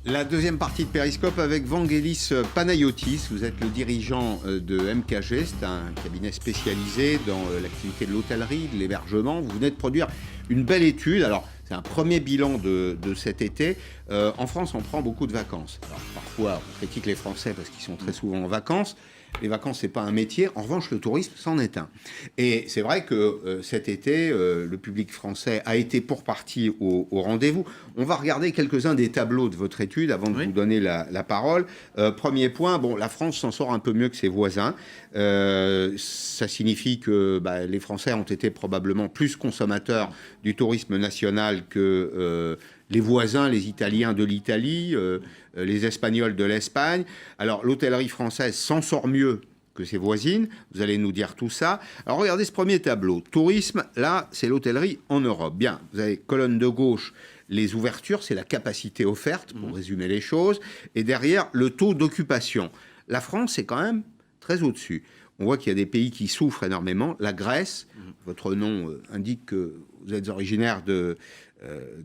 La deuxième partie de Périscope avec Vangelis Panayotis. Vous êtes le dirigeant de MKG, c'est un cabinet spécialisé dans l'activité de l'hôtellerie, de l'hébergement. Vous venez de produire une belle étude. Alors, c'est un premier bilan de cet été. En France, on prend beaucoup de vacances. Alors, parfois, on critique les Français parce qu'ils sont très souvent en vacances. Les vacances, c'est pas un métier. En revanche, le tourisme, c'en est un. Et c'est vrai que cet été, le public français a été pour partie au rendez-vous. On va regarder quelques-uns des tableaux de votre étude avant de vous donner la parole. Premier point, bon, la France s'en sort un peu mieux que ses voisins. Ça signifie que les Français ont été probablement plus consommateurs du tourisme national que les voisins, les Italiens de l'Italie, les Espagnols de l'Espagne. Alors, l'hôtellerie française s'en sort mieux que ses voisines. Vous allez nous dire tout ça. Alors, regardez ce premier tableau. Tourisme, là, c'est l'hôtellerie en Europe. Bien, vous avez colonne de gauche, les ouvertures, c'est la capacité offerte, pour résumer les choses. Et derrière, le taux d'occupation. La France est quand même très au-dessus. On voit qu'il y a des pays qui souffrent énormément. La Grèce, votre nom indique que vous êtes originaire de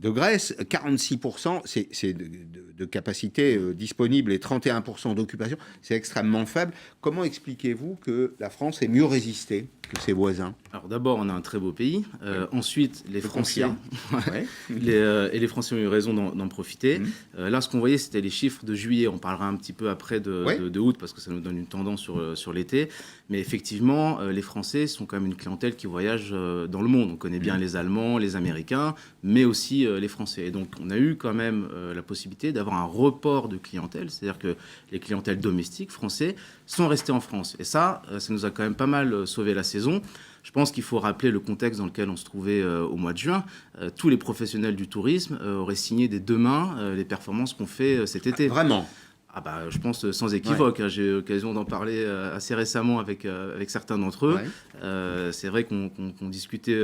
Grèce, 46%, c'est de capacité disponible et 31% d'occupation, c'est extrêmement faible. Comment expliquez-vous que la France ait mieux résisté que ses voisins? Alors d'abord, on a un très beau pays. Ensuite, les Français, et les Français ont eu raison d'en profiter. Là, ce qu'on voyait, c'était les chiffres de juillet. On parlera un petit peu après de août parce que ça nous donne une tendance sur l'été. Mais effectivement, les Français sont quand même une clientèle qui voyage dans le monde. On connaît bien les Allemands, les Américains, mais aussi les Français. Et donc, on a eu quand même la possibilité d'avoir un report de clientèle. C'est-à-dire que les clientèles domestiques français sont restés en France. Et ça nous a quand même pas mal sauvé la saison. Je pense qu'il faut rappeler le contexte dans lequel on se trouvait au mois de juin. Tous les professionnels du tourisme auraient signé des deux mains les performances qu'on fait cet été. Vraiment? Je pense sans équivoque. J'ai eu l'occasion d'en parler assez récemment avec certains d'entre eux. C'est vrai qu'on discutait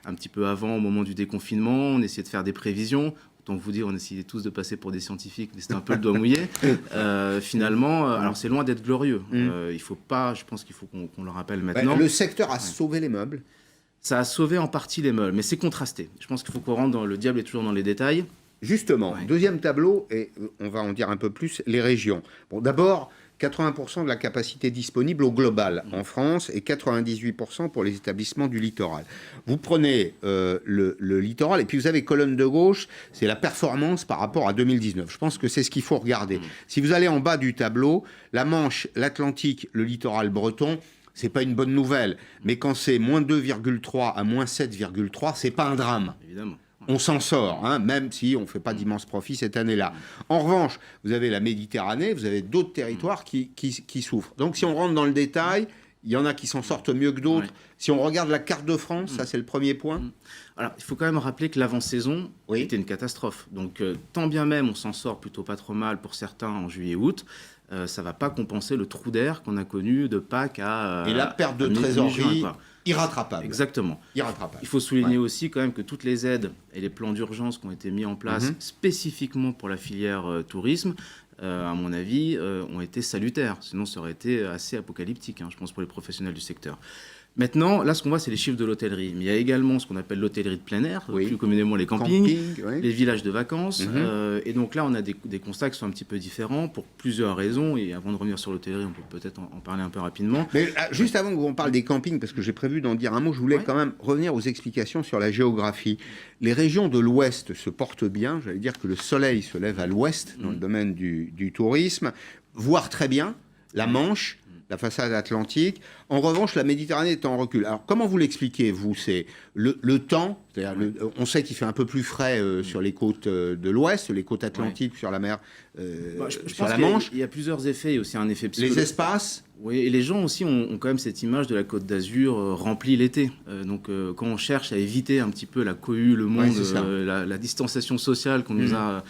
un petit peu avant, au moment du déconfinement. On essayait de faire des prévisions. Donc vous dire, on essayait tous de passer pour des scientifiques, mais c'était un peu le doigt mouillé. Finalement, alors c'est loin d'être glorieux. Il faut pas, je pense qu'il faut qu'on le rappelle maintenant. Le secteur a sauvé les meubles. Ça a sauvé en partie les meubles, mais c'est contrasté. Je pense qu'il faut qu'on rentre dans le diable est toujours dans les détails. Justement, deuxième tableau, et on va en dire un peu plus, les régions. Bon, d'abord, 80% de la capacité disponible au global en France et 98% pour les établissements du littoral. Vous prenez le littoral et puis vous avez colonne de gauche, c'est la performance par rapport à 2019. Je pense que c'est ce qu'il faut regarder. Si vous allez en bas du tableau, la Manche, l'Atlantique, le littoral breton, c'est pas une bonne nouvelle. Mais quand c'est moins 2,3 à moins 7,3, c'est pas un drame. Évidemment. On s'en sort, même si on ne fait pas d'immenses profits cette année-là. En revanche, vous avez la Méditerranée, vous avez d'autres territoires qui souffrent. Donc si on rentre dans le détail, il y en a qui s'en sortent mieux que d'autres. Si on regarde la carte de France, ça c'est le premier point. Alors, il faut quand même rappeler que l'avant-saison était une catastrophe. Donc, tant bien même on s'en sort plutôt pas trop mal pour certains en juillet-août, ça ne va pas compenser le trou d'air qu'on a connu de Pâques à et la perte de trésorerie irrattrapable. Exactement. Irrattrapable. Il faut souligner aussi quand même que toutes les aides et les plans d'urgence qui ont été mis en place spécifiquement pour la filière tourisme, à mon avis, ont été salutaires. Sinon, ça aurait été assez apocalyptique, je pense, pour les professionnels du secteur. Maintenant, là, ce qu'on voit, c'est les chiffres de l'hôtellerie. Mais il y a également ce qu'on appelle l'hôtellerie de plein air, plus communément les campings, les villages de vacances. Et donc là, on a des constats qui sont un petit peu différents pour plusieurs raisons. Et avant de revenir sur l'hôtellerie, on peut peut-être en parler un peu rapidement. Mais juste avant qu'on parle des campings, parce que j'ai prévu d'en dire un mot, je voulais quand même revenir aux explications sur la géographie. Les régions de l'Ouest se portent bien. J'allais dire que le soleil se lève à l'Ouest dans le domaine du tourisme, voire très bien. La Manche, la façade atlantique. En revanche, la Méditerranée est en recul. Alors, comment vous l'expliquez, vous? C'est le temps, c'est-à-dire on sait qu'il fait un peu plus frais sur les côtes de l'Ouest, les côtes atlantiques, sur la mer, sur la Manche. Il y a plusieurs effets. Il y a aussi un effet psychologique. Les espaces. Oui, et les gens aussi ont quand même cette image de la Côte d'Azur remplie l'été. Donc, quand on cherche à éviter un petit peu la cohue, le monde, la distanciation sociale qu'on nous a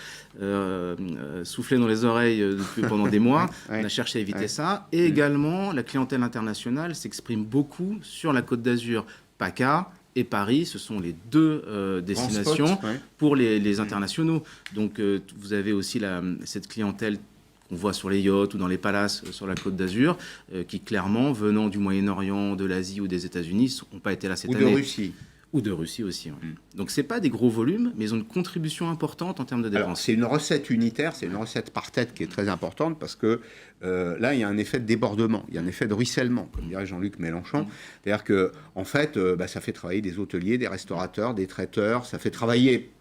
soufflé dans les oreilles pendant des mois, on a cherché à éviter ça. Et également, la clientèle internationale s'exprime beaucoup sur la Côte d'Azur. PACA et Paris, ce sont les deux destinations pour les internationaux. Donc, vous avez aussi cette clientèle qu'on voit sur les yachts ou dans les palaces sur la Côte d'Azur, qui clairement, venant du Moyen-Orient, de l'Asie ou des États-Unis, n'ont pas été là cette année. Ou de Russie. Ou de Russie aussi. Ouais. Donc, ce n'est pas des gros volumes, mais ils ont une contribution importante en termes de dépenses. Alors, c'est une recette unitaire, c'est une recette par tête qui est très importante parce que là, il y a un effet de débordement, il y a un effet de ruissellement, comme dirait Jean-Luc Mélenchon. C'est-à-dire que, en fait, ça fait travailler des hôteliers, des restaurateurs, des traiteurs, ça fait travailler.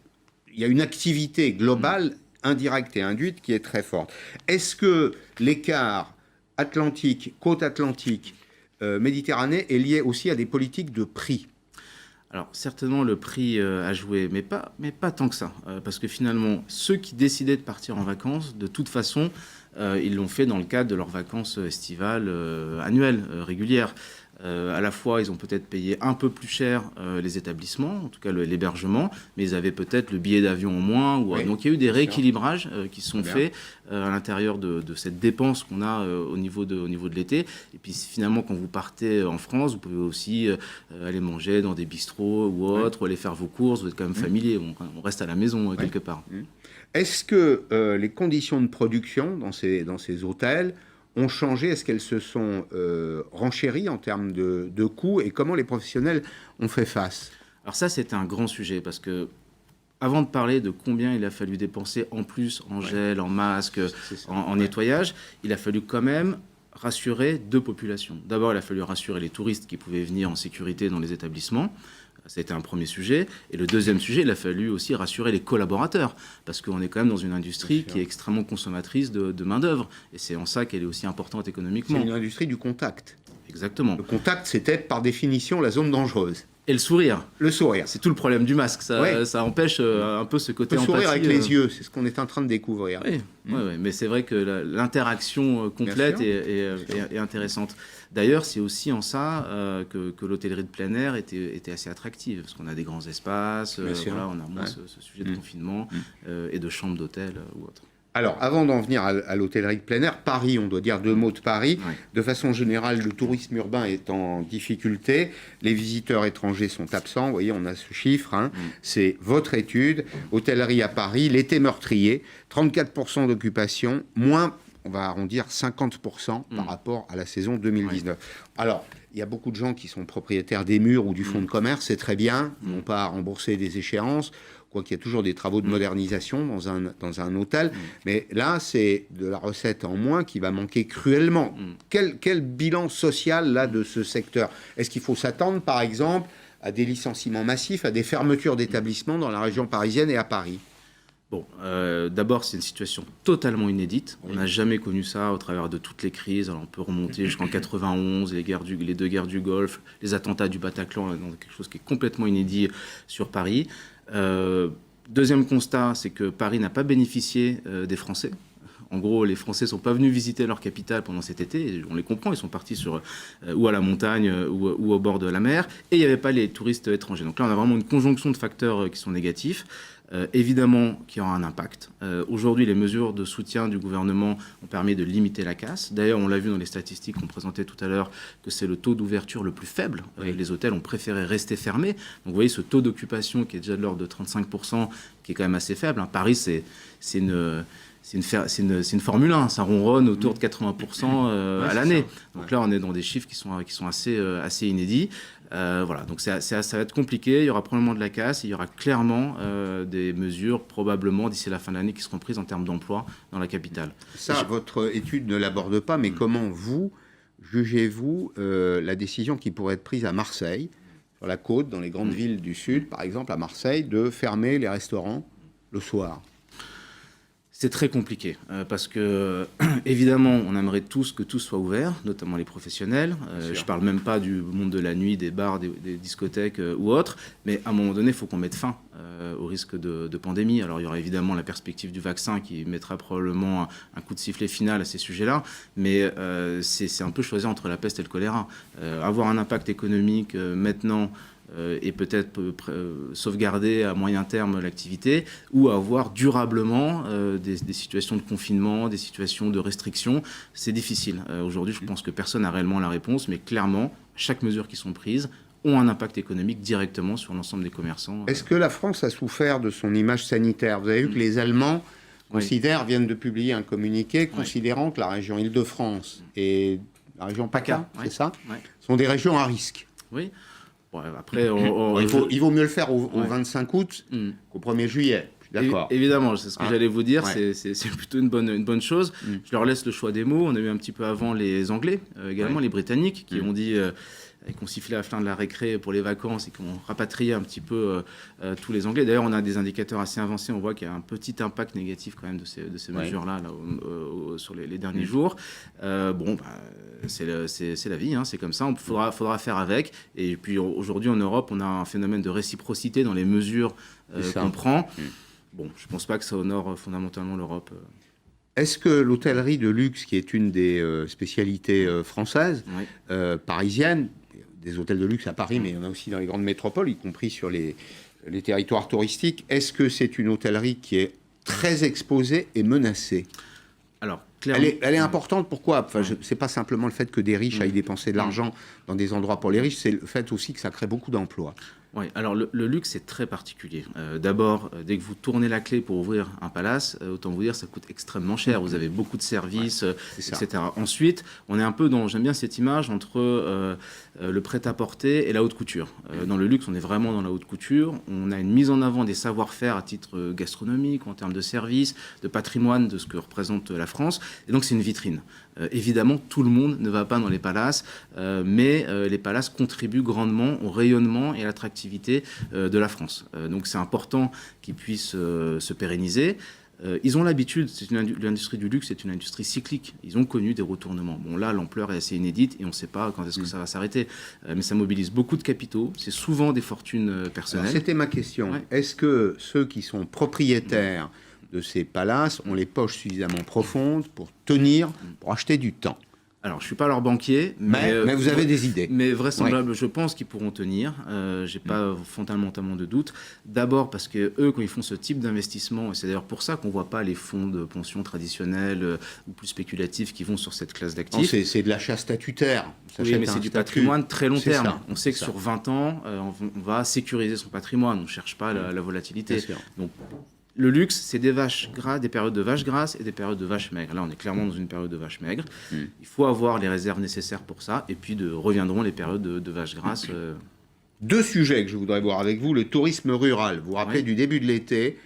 Il y a une activité globale, indirecte et induite, qui est très forte. Est-ce que l'écart atlantique, côte atlantique, Méditerranée est lié aussi à des politiques de prix ? Alors, certainement, le prix a joué, mais pas tant que ça. Parce que finalement, ceux qui décidaient de partir en vacances, de toute façon, ils l'ont fait dans le cadre de leurs vacances estivales annuelles, régulières. À la fois, ils ont peut-être payé un peu plus cher les établissements, en tout cas l'hébergement, mais ils avaient peut-être le billet d'avion en moins. Donc il y a eu des rééquilibrages qui sont faits à l'intérieur de cette dépense qu'on a au niveau de l'été. Et puis finalement, quand vous partez en France, vous pouvez aussi aller manger dans des bistrots ou autres, ou aller faire vos courses. Vous êtes quand même familier, on reste à la maison quelque part. Est-ce que les conditions de production dans ces hôtels ont changé? Est-ce qu'elles se sont renchéries en termes de coûts? Et comment les professionnels ont fait face? Alors ça, c'est un grand sujet parce que avant de parler de combien il a fallu dépenser en plus en gel, en masque, en nettoyage, il a fallu quand même rassurer deux populations. D'abord, il a fallu rassurer les touristes qui pouvaient venir en sécurité dans les établissements. C'était un premier sujet. Et le deuxième sujet, il a fallu aussi rassurer les collaborateurs, parce qu'on est quand même dans une industrie qui est extrêmement consommatrice de main-d'œuvre. Et c'est en ça qu'elle est aussi importante économiquement. C'est une industrie du contact. Exactement. Le contact, c'était par définition la zone dangereuse. Et le sourire. Le sourire. C'est tout le problème du masque. Ça empêche un peu ce côté empathie. Le sourire avec les yeux, c'est ce qu'on est en train de découvrir. Oui, mais c'est vrai que l'interaction complète est intéressante. D'ailleurs, c'est aussi en ça que l'hôtellerie de plein air était assez attractive, parce qu'on a des grands espaces, on a moins ce sujet de confinement et de chambres d'hôtel ou autre. Alors, avant d'en venir à l'hôtellerie de plein air, Paris, on doit dire deux mots de Paris. Oui. De façon générale, le tourisme urbain est en difficulté. Les visiteurs étrangers sont absents. Vous voyez, on a ce chiffre. C'est votre étude. Hôtellerie à Paris, l'été meurtrier, 34% d'occupation, moins, on va arrondir, 50% par rapport à la saison 2019. Alors, il y a beaucoup de gens qui sont propriétaires des murs ou du fonds de commerce. C'est très bien. Ils n'ont pas à rembourser des échéances. Qu'il y a toujours des travaux de modernisation dans un hôtel. Mais là, c'est de la recette en moins qui va manquer cruellement. Quel bilan social, là, de ce secteur? Est-ce qu'il faut s'attendre, par exemple, à des licenciements massifs, à des fermetures d'établissements dans la région parisienne et à Paris? Bon, d'abord, c'est une situation totalement inédite. On n'a jamais connu ça au travers de toutes les crises. Alors, on peut remonter jusqu'en 91, les deux guerres du Golfe, les attentats du Bataclan, donc quelque chose qui est complètement inédit sur Paris. Deuxième constat, c'est que Paris n'a pas bénéficié des Français. En gros, les Français ne sont pas venus visiter leur capitale pendant cet été. Et on les comprend, ils sont partis ou à la montagne ou au bord de la mer. Et il n'y avait pas les touristes étrangers. Donc là, on a vraiment une conjonction de facteurs qui sont négatifs. Évidemment qu'il y aura un impact. Aujourd'hui, les mesures de soutien du gouvernement ont permis de limiter la casse. D'ailleurs, on l'a vu dans les statistiques qu'on présentait tout à l'heure, que c'est le taux d'ouverture le plus faible. Les hôtels ont préféré rester fermés. Donc vous voyez ce taux d'occupation qui est déjà de l'ordre de 35%, qui est quand même assez faible. Paris, c'est une Formule 1, ça ronronne autour de 80% à l'année. Donc là, on est dans des chiffres qui sont assez inédits. Voilà, donc ça va être compliqué, il y aura probablement de la casse, il y aura clairement des mesures probablement d'ici la fin de l'année qui seront prises en termes d'emploi dans la capitale. Ça, votre étude ne l'aborde pas, mais comment jugez-vous la décision qui pourrait être prise à Marseille, sur la côte, dans les grandes villes du Sud, par exemple à Marseille, de fermer les restaurants le soir? C'est très compliqué parce que, évidemment, on aimerait tous que tout soit ouvert, notamment les professionnels. Je ne parle même pas du monde de la nuit, des bars, des discothèques ou autres. Mais à un moment donné, il faut qu'on mette fin au risque de pandémie. Alors, il y aura évidemment la perspective du vaccin qui mettra probablement un coup de sifflet final à ces sujets-là. Mais c'est un peu choisir entre la peste et le choléra. Avoir un impact économique maintenant et peut-être sauvegarder à moyen terme l'activité, ou avoir durablement des situations de confinement, des situations de restriction, c'est difficile. Aujourd'hui, je pense que personne n'a réellement la réponse, mais clairement, chaque mesure qui sont prises ont un impact économique directement sur l'ensemble des commerçants. Est-ce que la France a souffert de son image sanitaire? Vous avez vu que les Allemands viennent de publier un communiqué considérant que la région Île-de-France et la région PACA, c'est ça, sont des régions à risque. Oui. Bon, après, il vaut mieux le faire au 25 août qu'au 1er juillet. D'accord. Évidemment, c'est ce que j'allais vous dire, c'est plutôt une bonne chose. Je leur laisse le choix des mots. On a eu un petit peu avant les Anglais, également les Britanniques, qui ont dit, qui ont sifflé à la fin de la récré pour les vacances et qui ont rapatrié un petit peu tous les Anglais. D'ailleurs, on a des indicateurs assez avancés. On voit qu'il y a un petit impact négatif quand même de ces mesures-là sur les derniers jours. C'est la vie, hein, c'est comme ça. Il faudra faire avec. Et puis aujourd'hui, en Europe, on a un phénomène de réciprocité dans les mesures qu'on prend. Bon, je ne pense pas que ça honore fondamentalement l'Europe. Est-ce que l'hôtellerie de luxe, qui est une des spécialités françaises, parisiennes, des hôtels de luxe à Paris, mais il y en a aussi dans les grandes métropoles, y compris sur les territoires touristiques, est-ce que c'est une hôtellerie qui est très exposée et menacée? Alors, clairement, elle est importante, pourquoi? C'est pas simplement le fait que des riches aillent dépenser de l'argent dans des endroits pour les riches, c'est le fait aussi que ça crée beaucoup d'emplois. Oui, alors le luxe, c'est très particulier. D'abord, dès que vous tournez la clé pour ouvrir un palace, autant vous dire, ça coûte extrêmement cher. Vous avez beaucoup de services, etc. Ensuite, on est un peu dans, j'aime bien cette image, entre le prêt-à-porter et la haute couture. Dans le luxe, on est vraiment dans la haute couture. On a une mise en avant des savoir-faire à titre gastronomique, en termes de services, de patrimoine, de ce que représente la France. Et donc, c'est une vitrine. Évidemment, tout le monde ne va pas dans les palaces, mais les palaces contribuent grandement au rayonnement et à l'attractivité de la France. Donc c'est important qu'ils puissent se pérenniser. Ils ont l'habitude, l'industrie du luxe est une industrie cyclique. Ils ont connu des retournements. Bon, là, l'ampleur est assez inédite et on ne sait pas quand est-ce que ça va s'arrêter. Mais ça mobilise beaucoup de capitaux. C'est souvent des fortunes personnelles. C'était ma question. Ouais. Est-ce que ceux qui sont propriétaires de ces palaces ont les poches suffisamment profondes pour tenir, pour acheter du temps? Alors, je ne suis pas leur banquier, mais vous avez des idées. Mais vraisemblable, je pense qu'ils pourront tenir. Je n'ai pas fondamentalement de doute. D'abord parce que eux, quand ils font ce type d'investissement, et c'est d'ailleurs pour ça qu'on ne voit pas les fonds de pension traditionnels ou plus spéculatifs qui vont sur cette classe d'actifs. C'est de l'achat statutaire. Oui, mais c'est du patrimoine très long terme. On sait que sur 20 ans, on va sécuriser son patrimoine. On ne cherche pas la volatilité. Donc, le luxe, c'est des vaches grasses, des périodes de vaches grasses et des périodes de vaches maigres. Là, on est clairement dans une période de vaches maigres. Il faut avoir les réserves nécessaires pour ça. Et puis, reviendront les périodes de vaches grasses. Deux sujets que je voudrais voir avec vous. Le tourisme rural. Vous vous rappelez du début de l'été,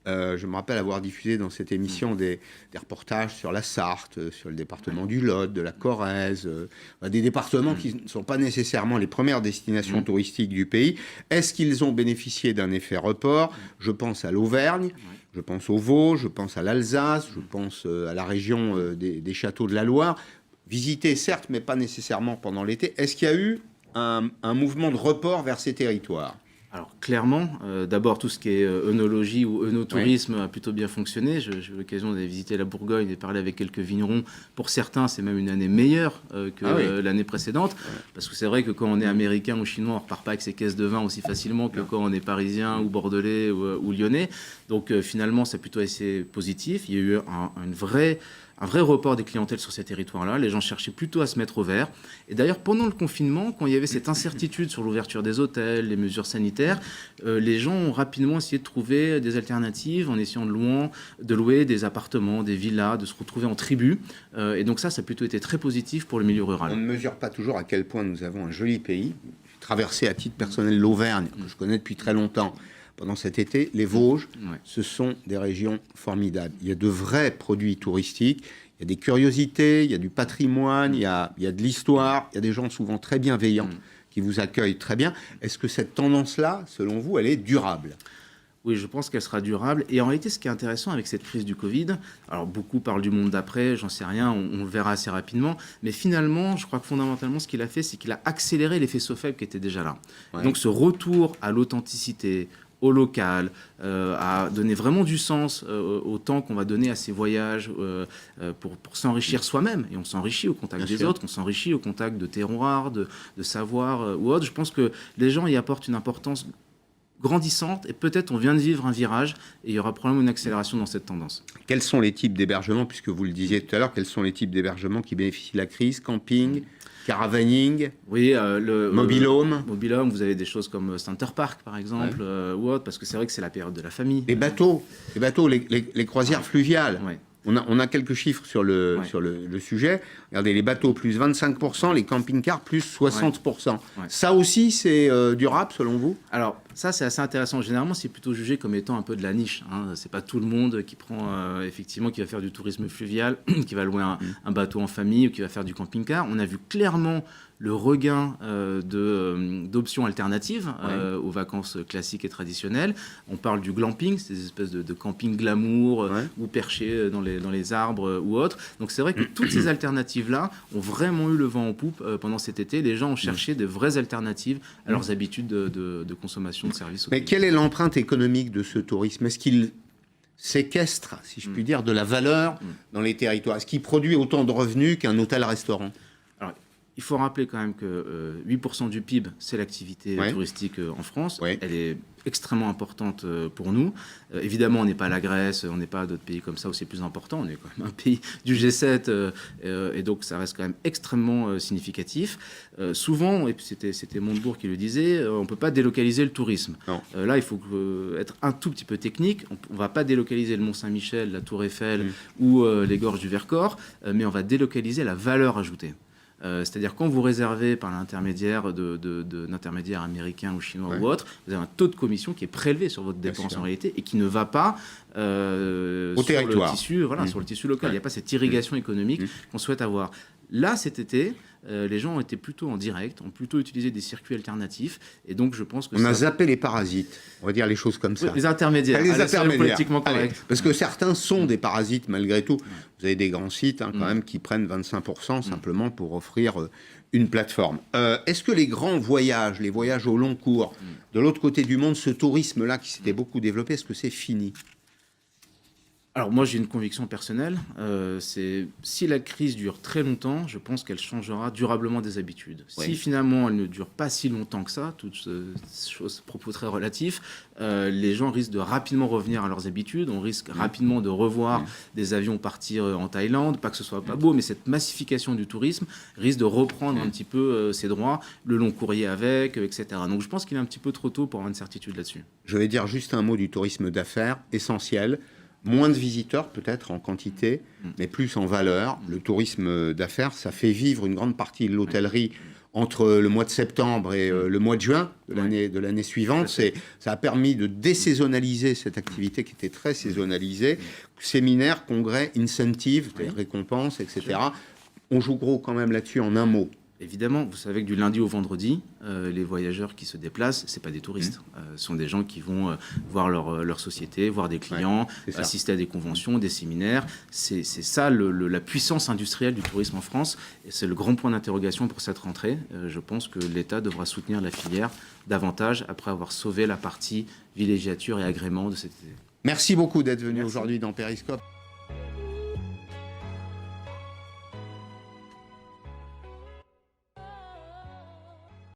je me rappelle avoir diffusé dans cette émission des reportages sur la Sarthe, sur le département du Lot, de la Corrèze, des départements qui ne sont pas nécessairement les premières destinations touristiques du pays. Est-ce qu'ils ont bénéficié d'un effet report? Je pense à l'Auvergne, je pense au Vaud, je pense à l'Alsace, je pense à la région des châteaux de la Loire. Visité, certes, mais pas nécessairement pendant l'été. Est-ce qu'il y a eu un mouvement de report vers ces territoires? Alors clairement, d'abord tout ce qui est œnologie ou œnotourisme a plutôt bien fonctionné. J'ai eu l'occasion d'aller visiter la Bourgogne et parler avec quelques vignerons. Pour certains, c'est même une année meilleure que l'année précédente. Parce que c'est vrai que quand on est américain ou chinois, on ne repart pas avec ses caisses de vin aussi facilement que quand on est parisien ou bordelais ou lyonnais. Donc finalement, c'est plutôt assez positif. Il y a eu un vrai report des clientèles sur ces territoires-là. Les gens cherchaient plutôt à se mettre au vert. Et d'ailleurs, pendant le confinement, quand il y avait cette incertitude sur l'ouverture des hôtels, les mesures sanitaires, les gens ont rapidement essayé de trouver des alternatives en essayant de louer des appartements, des villas, de se retrouver en tribu. Et donc ça a plutôt été très positif pour le milieu rural. On ne mesure pas toujours à quel point nous avons un joli pays. J'ai traversé à titre personnel l'Auvergne, que je connais depuis très longtemps. Pendant cet été, les Vosges, ce sont des régions formidables. Il y a de vrais produits touristiques, il y a des curiosités, il y a du patrimoine, il y a de l'histoire, il y a des gens souvent très bienveillants qui vous accueillent très bien. Est-ce que cette tendance-là, selon vous, elle est durable ? Oui, je pense qu'elle sera durable. Et en réalité, ce qui est intéressant avec cette crise du Covid, alors beaucoup parlent du monde d'après, j'en sais rien, on le verra assez rapidement, mais finalement, je crois que fondamentalement, ce qu'il a fait, c'est qu'il a accéléré l'effet SOFEB qui était déjà là. Donc ce retour à l'authenticité, au local, à donner vraiment du sens au temps qu'on va donner à ces voyages pour s'enrichir soi-même. Et on s'enrichit au contact des autres, on s'enrichit au contact de terroirs, de savoirs ou autres. Je pense que les gens y apportent une importance grandissante et peut-être on vient de vivre un virage et il y aura probablement une accélération dans cette tendance. Quels sont les types d'hébergements, puisque vous le disiez tout à l'heure, quels sont les types d'hébergements qui bénéficient de la crise? Camping, caravaning, mobil-home. Mobil-home, vous avez des choses comme Center Park par exemple, ou autre, parce que c'est vrai que c'est la période de la famille. Les bateaux, les croisières fluviales. On a quelques chiffres sur le sujet. Regardez, les bateaux plus 25%, les camping-cars plus 60%. Ouais. Ça aussi, c'est durable selon vous? Alors, ça, c'est assez intéressant. Généralement, c'est plutôt jugé comme étant un peu de la niche. Hein. C'est pas tout le monde qui prend, effectivement, qui va faire du tourisme fluvial, qui va louer un bateau en famille ou qui va faire du camping-car. On a vu clairement le regain d'options alternatives aux vacances classiques et traditionnelles. On parle du glamping, c'est des espèces de camping glamour ou perché dans les arbres ou autres. Donc c'est vrai que toutes ces alternatives-là ont vraiment eu le vent en poupe pendant cet été. Les gens ont cherché de vraies alternatives à leurs habitudes de consommation de services. Mais quelle est l'empreinte économique de ce tourisme? Est-ce qu'il séquestre, si je puis dire, de la valeur dans les territoires? Est-ce qu'il produit autant de revenus qu'un hôtel-restaurant? Il faut rappeler quand même que 8% du PIB, c'est l'activité touristique en France. Elle est extrêmement importante pour nous. Évidemment, on n'est pas la Grèce, on n'est pas d'autres pays comme ça où c'est plus important. On est quand même un pays du G7 et donc ça reste quand même extrêmement significatif. Souvent, et c'était Montebourg qui le disait, on ne peut pas délocaliser le tourisme. Là, il faut être un tout petit peu technique. On ne va pas délocaliser le Mont-Saint-Michel, la Tour Eiffel ou les gorges du Vercors, mais on va délocaliser la valeur ajoutée. C'est-à-dire quand vous réservez par l'intermédiaire d'intermédiaires américains ou chinois ou autres, vous avez un taux de commission qui est prélevé sur votre dépense en réalité et qui ne va pas au territoire. Sur le tissu local. Il n'y a pas cette irrigation économique qu'on souhaite avoir. Là, cet été, les gens ont été plutôt en direct, ont plutôt utilisé des circuits alternatifs. Et donc, je pense que on a zappé les parasites. On va dire les choses comme ça. Les intermédiaires. Les intermédiaires. Politiquement correct. Parce que certains sont des parasites malgré tout. Vous avez des grands sites quand même qui prennent 25% simplement pour offrir une plateforme. Est-ce que les grands voyages, les voyages au long cours, de l'autre côté du monde, ce tourisme-là qui s'était beaucoup développé, est-ce que c'est fini ? Alors moi j'ai une conviction personnelle, c'est si la crise dure très longtemps, je pense qu'elle changera durablement des habitudes. Si finalement elle ne dure pas si longtemps que ça, toutes choses propos très relatifs, les gens risquent de rapidement revenir à leurs habitudes, on risque rapidement de revoir des avions partir en Thaïlande, pas que ce soit pas beau, mais cette massification du tourisme risque de reprendre un petit peu ses droits, le long courrier avec, etc. Donc je pense qu'il est un petit peu trop tôt pour avoir une certitude là-dessus. Je vais dire juste un mot du tourisme d'affaires, essentiel. Moins de visiteurs peut-être en quantité, mais plus en valeur. Le tourisme d'affaires, ça fait vivre une grande partie de l'hôtellerie entre le mois de septembre et le mois de juin de l'année suivante. Ça a permis de désaisonnaliser cette activité qui était très saisonnalisée. Séminaires, congrès, incentives, récompenses, etc. On joue gros quand même là-dessus en un mot. Évidemment, vous savez que du lundi au vendredi, les voyageurs qui se déplacent, c'est pas des touristes. Ce sont des gens qui vont voir leur société, voir des clients, assister à des conventions, des séminaires. C'est ça la puissance industrielle du tourisme en France. Et c'est le grand point d'interrogation pour cette rentrée. Je pense que l'État devra soutenir la filière davantage après avoir sauvé la partie villégiature et agrément de cet été. Merci beaucoup d'être venu aujourd'hui dans Périscope.